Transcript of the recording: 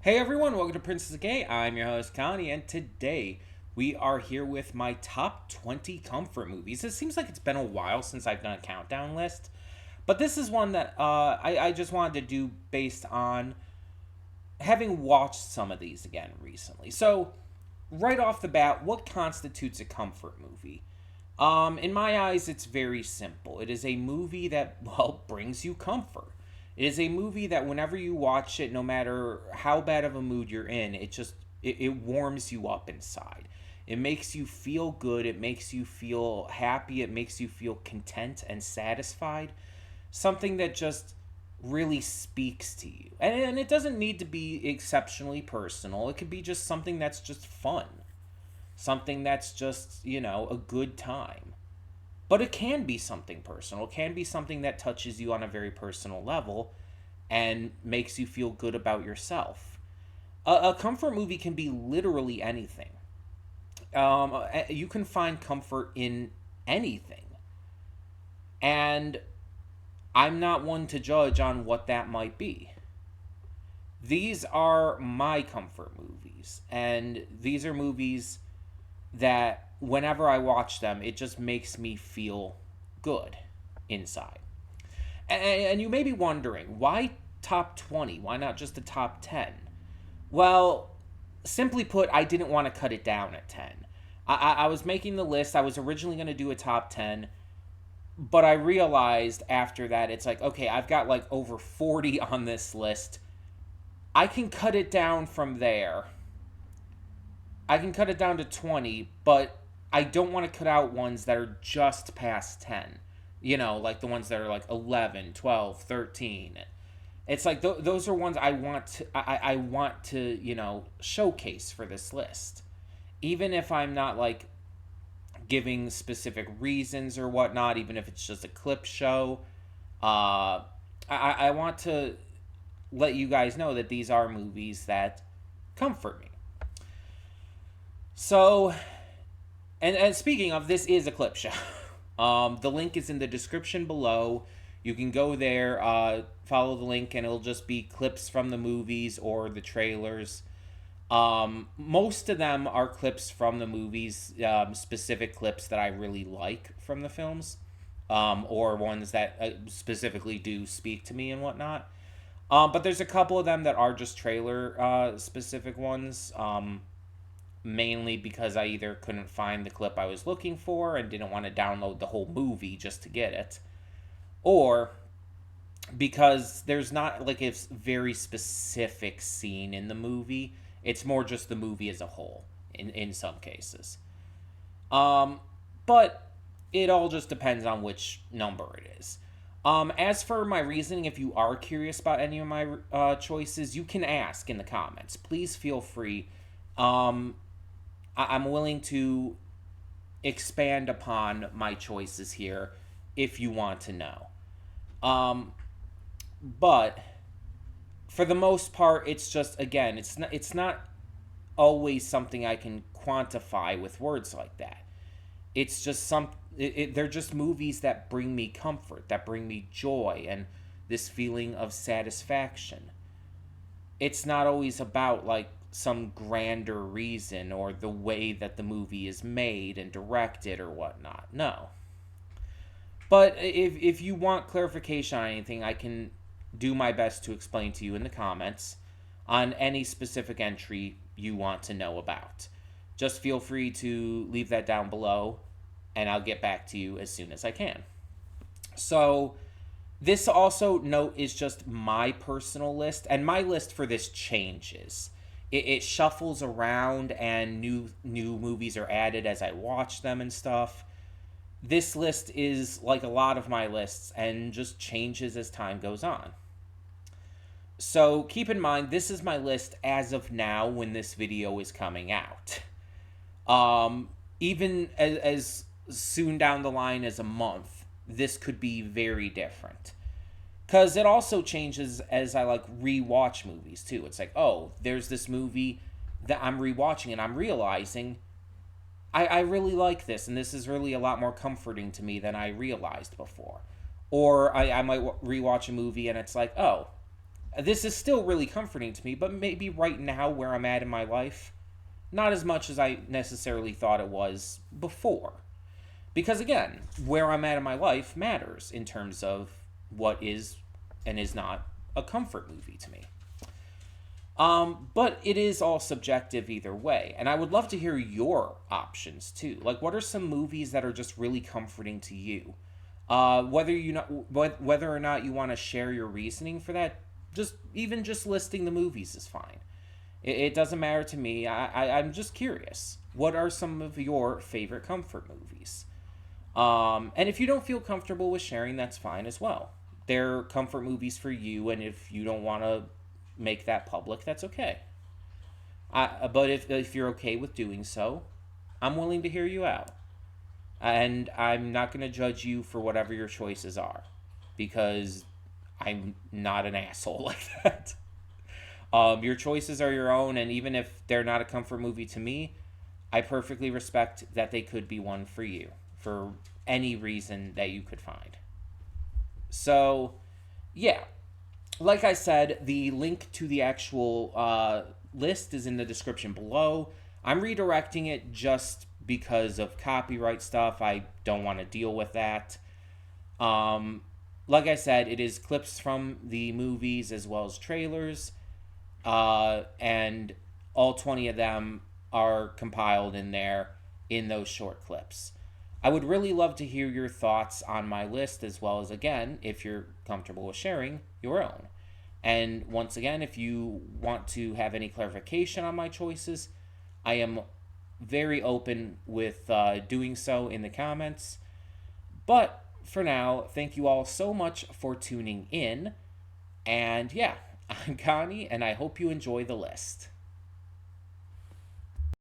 Hey everyone, welcome to Princess Gay. I'm your host Connie, and today we are here with my top 20 comfort movies. It seems like it's been a while since I've done a countdown list, but this is one that I just wanted to do based on having watched some of these again recently. So, right off the bat, what constitutes a comfort movie? In my eyes, it's very simple. It is a movie that, well, brings you comfort. It is a movie that whenever you watch it, no matter how bad of a mood you're in, it warms you up inside. It makes you feel good. It makes you feel happy. It makes you feel content and satisfied. Something that just really speaks to you. And it doesn't need to be exceptionally personal. It could be just something that's just fun. Something that's just, a good time. But it can be something personal. It can be something that touches you on a very personal level and makes you feel good about yourself. A comfort movie can be literally anything. You can find comfort in anything. And I'm not one to judge on what that might be. These are my comfort movies. And these are movies that whenever I watch them, it just makes me feel good inside. And you may be wondering, why top 20? Why not just the top 10? Well, simply put, I didn't want to cut it down at 10. I was making the list. I was originally going to do a top 10, but I realized after that, it's like, okay, I've got like over 40 on this list. I can cut it down from there. I can cut it down to 20, but I don't want to cut out ones that are just past 10. Like the ones that are like 11, 12, 13. It's like those are ones I want to showcase for this list. Even if I'm not like giving specific reasons or whatnot, even if it's just a clip show, I want to let you guys know that these are movies that comfort me. So, and speaking of, this is a clip show. The link is in the description below. You can go there, follow the link, and it'll just be clips from the movies or the trailers. Most of them are clips from the movies, specific clips that I really like from the films, or ones that specifically do speak to me and whatnot. But there's a couple of them that are just trailer specific ones. Mainly because I either couldn't find the clip I was looking for and didn't want to download the whole movie just to get it, or because there's not like a very specific scene in the movie. It's more just the movie as a whole in some cases. But it all just depends on which number it is. As for my reasoning, if you are curious about any of my choices, you can ask in the comments. Please feel free. I'm willing to expand upon my choices here if you want to know. But for the most part, it's just, again, it's not always something I can quantify with words like that. It's just they're just movies that bring me comfort, that bring me joy and this feeling of satisfaction. It's not always about like some grander reason or the way that the movie is made and directed or whatnot. No. But if you want clarification on anything, I can do my best to explain to you in the comments on any specific entry you want to know about. Just feel free to leave that down below, and I'll get back to you as soon as I can. So, this also, note, is just my personal list, and my list for this changes. It shuffles around, and new movies are added as I watch them and stuff. This list is like a lot of my lists and just changes as time goes on. So keep in mind, this is my list as of now when this video is coming out. Even as soon down the line as a month, this could be very different. Because it also changes as I like rewatch movies too. It's like, oh, there's this movie that I'm rewatching and I'm realizing I really like this, and this is really a lot more comforting to me than I realized before. Or I might rewatch a movie and it's like, oh, This is still really comforting to me, but maybe right now where I'm at in my life, not as much as I necessarily thought it was before. Because again, where I'm at in my life matters in terms of what is and is not a comfort movie to me. But it is all subjective either way, and I would love to hear your options too. Like, what are some movies that are just really comforting to you? Whether or not you want to share your reasoning for that, just listing the movies is fine. It doesn't matter to me. I'm just curious. What are some of your favorite comfort movies? And if you don't feel comfortable with sharing, that's fine as well. They're comfort movies for you, and if you don't want to make that public, that's okay. But if you're okay with doing so, I'm willing to hear you out. And I'm not going to judge you for whatever your choices are, because I'm not an asshole like that. Your choices are your own, and even if they're not a comfort movie to me, I perfectly respect that they could be one for you, for any reason that you could find. So, yeah, like I said, the link to the actual list is in the description below. I'm redirecting it just because of copyright stuff. I don't want to deal with that. Like I said, it is clips from the movies as well as trailers, and all 20 of them are compiled in there in those short clips. I would really love to hear your thoughts on my list, as well as, again, if you're comfortable with sharing your own. And once again, if you want to have any clarification on my choices, I am very open with doing so in the comments. But for now, thank you all so much for tuning in. And yeah, I'm Connie, and I hope you enjoy the list.